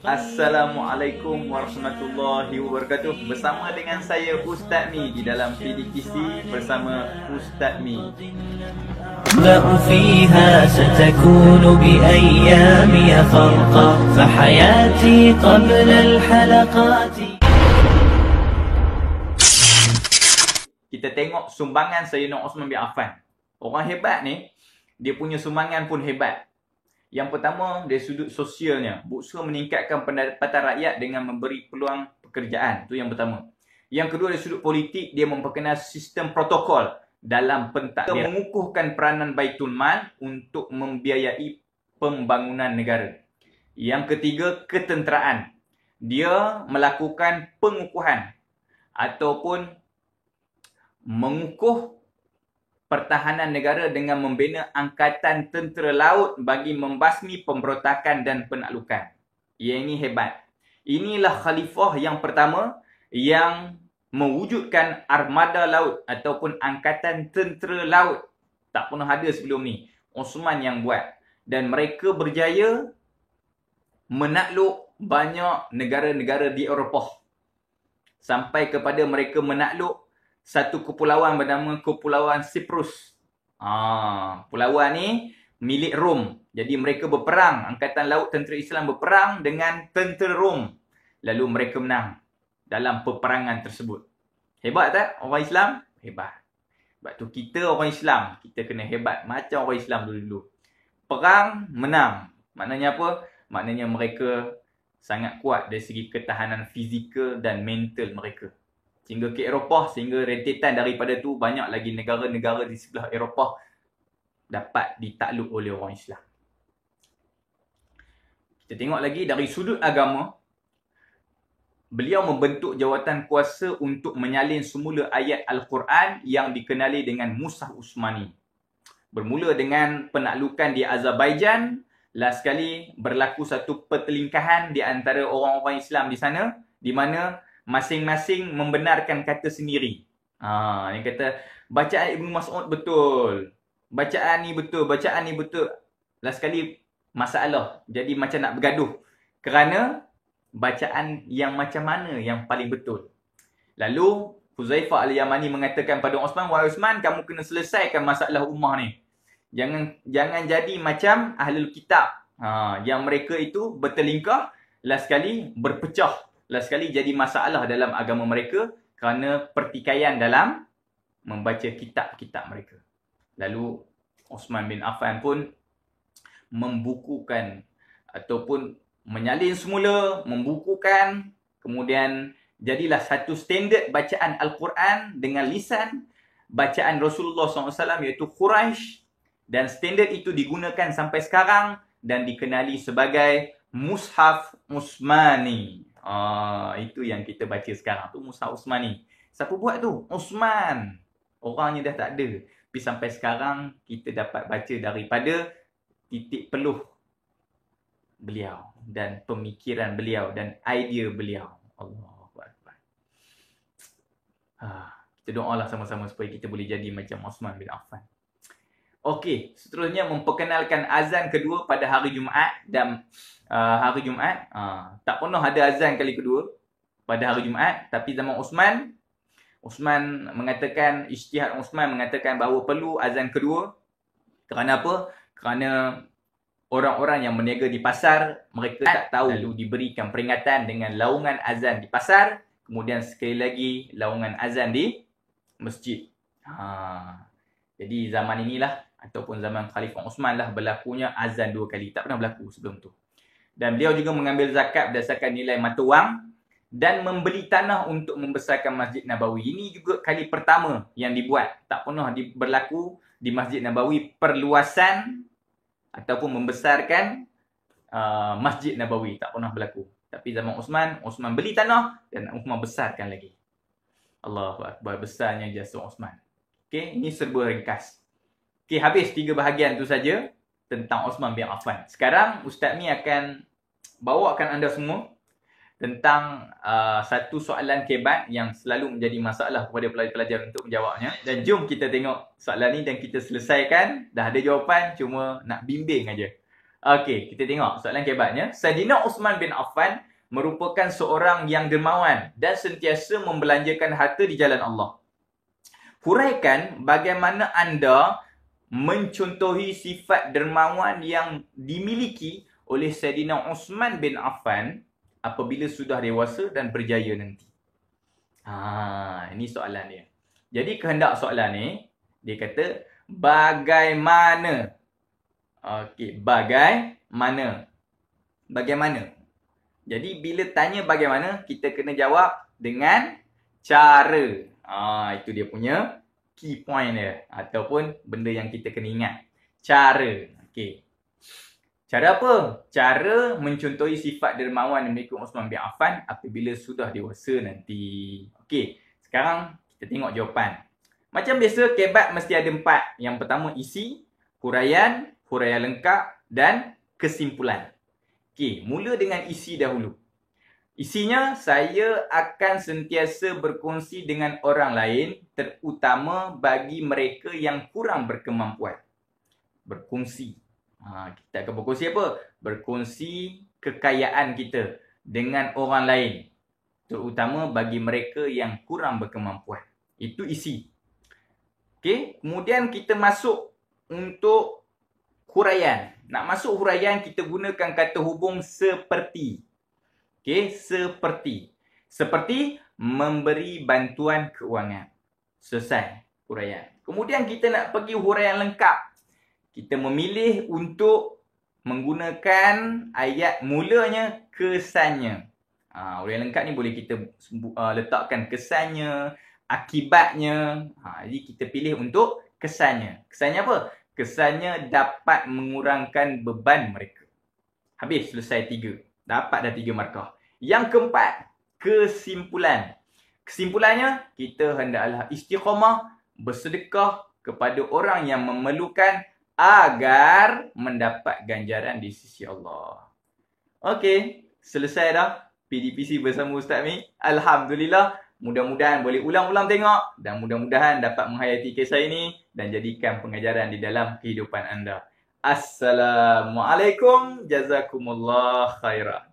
Assalamualaikum warahmatullahi wabarakatuh. Bersama dengan saya Ustaz Mi di dalam PDKC bersama Ustaz Mi. أخبأ فيها ستكون بأيامي فرقا فحياتي قبل الحلقات. Kita tengok sumbangan Sayyidina Osman bin Affan. Orang hebat ni, dia punya sumbangan pun hebat. Yang pertama, dari sudut sosialnya, berusaha meningkatkan pendapatan rakyat dengan memberi peluang pekerjaan. Itu yang pertama. Yang kedua, dari sudut politik, dia memperkenal sistem protokol dalam pentadbiran. Dia mengukuhkan peranan Baitul Mal untuk membiayai pembangunan negara. Yang ketiga, ketenteraan. Dia melakukan pengukuhan ataupun mengukuh pertahanan negara dengan membina angkatan tentera laut bagi membasmi pemberontakan dan penaklukan. Yang ini hebat. Inilah khalifah yang pertama yang mewujudkan armada laut ataupun angkatan tentera laut. Tak pernah ada sebelum ni. Osman yang buat. Dan mereka berjaya menakluk banyak negara-negara di Eropah. Sampai kepada mereka menakluk satu kepulauan bernama Kepulauan Siprus. Pulauan ni milik Rom. Jadi mereka berperang. Angkatan Laut Tentera Islam berperang dengan tentera Rom. Lalu mereka menang dalam peperangan tersebut. Hebat tak orang Islam? Hebat. Sebab tu kita orang Islam, kita kena hebat macam orang Islam dulu-dulu. Perang, menang. Maknanya apa? Maknanya mereka sangat kuat dari segi ketahanan fizikal dan mental mereka. Sehingga ke Eropah, sehingga rentetan daripada tu banyak lagi negara-negara di sebelah Eropah dapat ditakluk oleh orang Islam. Kita tengok lagi dari sudut agama, beliau membentuk jawatan kuasa untuk menyalin semula ayat Al-Quran yang dikenali dengan Mushaf Utsmani. Bermula dengan penaklukan di Azerbaijan, last sekali berlaku satu pertelingkahan di antara orang-orang Islam di sana, di mana masing-masing membenarkan kata sendiri. Yang kata, bacaan Ibnu Mas'ud betul. Bacaan ni betul, bacaan ni betul. Last sekali masalah. Jadi macam nak bergaduh. Kerana bacaan yang macam mana yang paling betul. Lalu, Huzaifah Al-Yamani mengatakan pada Osman, wahai Osman, kamu kena selesaikan masalah ummah ni. Jangan jadi macam Ahlul Kitab. Yang mereka itu bertelingkah, last sekali berpecah. Last sekali jadi masalah dalam agama mereka kerana pertikaian dalam membaca kitab-kitab mereka. Lalu Osman bin Affan pun membukukan ataupun menyalin semula, membukukan, kemudian jadilah satu standard bacaan Al-Quran dengan lisan bacaan Rasulullah SAW iaitu Quraisy, dan standard itu digunakan sampai sekarang dan dikenali sebagai Mushaf Utsmani. Itu yang kita baca sekarang tu, Mushaf Utsmani. Siapa buat tu? Osman. Orangnya dah tak ada. Tapi sampai sekarang kita dapat baca daripada titik peluh beliau dan pemikiran beliau dan idea beliau. Allahu Akbar. Kita doalah sama-sama supaya kita boleh jadi macam Osman bin Affan. Okey, seterusnya memperkenalkan azan kedua pada hari Jumaat dan hari Jumaat tak pernah ada azan kali kedua pada hari Jumaat, tapi zaman Osman mengatakan, ijtihad Osman mengatakan bahawa perlu azan kedua. Kerana apa? Kerana orang-orang yang berniaga di pasar, mereka tak tahu, lalu diberikan peringatan dengan laungan azan di pasar, kemudian sekali lagi laungan azan di masjid. Jadi zaman inilah ataupun zaman Khalifah Osman lah berlakunya azan 2 kali. Tak pernah berlaku sebelum tu. Dan beliau juga mengambil zakat berdasarkan nilai mata wang dan membeli tanah untuk membesarkan Masjid Nabawi. Ini juga kali pertama yang dibuat. Tak pernah berlaku di Masjid Nabawi perluasan ataupun membesarkan Masjid Nabawi. Tak pernah berlaku. Tapi zaman Osman beli tanah dan Osman besarkan lagi. Allahu Akbar, besarnya jasa Osman. Okey, ini serba ringkas. Okey, habis 3 bahagian tu saja tentang Osman bin Affan. Sekarang Ustaz Mi akan bawakan anda semua tentang satu soalan kebat yang selalu menjadi masalah kepada pelajar-pelajar untuk menjawabnya. Dan jom kita tengok soalan ni dan kita selesaikan. Dah ada jawapan, cuma nak bimbing aja. Okey, kita tengok soalan kebatnya. Saidina Uthman bin Affan merupakan seorang yang dermawan dan sentiasa membelanjakan harta di jalan Allah. Huraikan bagaimana anda mencontohi sifat dermawan yang dimiliki oleh Saidina Uthman bin Affan apabila sudah dewasa dan berjaya nanti. Ini soalan dia. Jadi kehendak soalan ni, dia kata bagaimana. Okey, bagaimana. Jadi bila tanya bagaimana, kita kena jawab dengan cara. Itu dia punya key point dia. Ataupun benda yang kita kena ingat. Cara. Okey. Cara apa? Cara mencontohi sifat dermawan yang dimiliki Uthman bin Affan apabila sudah dewasa nanti. Okey. Sekarang kita tengok jawapan. Macam biasa, kebat mesti ada 4. Yang pertama isi, huraian lengkap dan kesimpulan. Okey, mula dengan isi dahulu. Isinya, saya akan sentiasa berkongsi dengan orang lain, terutama bagi mereka yang kurang berkemampuan. Berkongsi. Kita akan berkongsi apa? Berkongsi kekayaan kita dengan orang lain, terutama bagi mereka yang kurang berkemampuan. Itu isi. Okey, kemudian kita masuk untuk huraian. Nak masuk huraian, kita gunakan kata hubung seperti. Okey, seperti. Seperti memberi bantuan keuangan. Selesai huraian. Kemudian kita nak pergi huraian lengkap. Kita memilih untuk menggunakan ayat mulanya kesannya. Huraian lengkap ni boleh kita letakkan kesannya, akibatnya. Jadi kita pilih untuk kesannya. Kesannya apa? Kesannya dapat mengurangkan beban mereka. Habis, selesai 3. Dapat dah 3 markah. Yang keempat, kesimpulan. Kesimpulannya, kita hendaklah istiqamah, bersedekah kepada orang yang memerlukan agar mendapat ganjaran di sisi Allah. Okey, selesai dah PDPC bersama Ustaz Mi. Alhamdulillah. Mudah-mudahan boleh ulang-ulang tengok dan mudah-mudahan dapat menghayati kisah ini dan jadikan pengajaran di dalam kehidupan anda. Assalamualaikum. Jazakumullah khairan.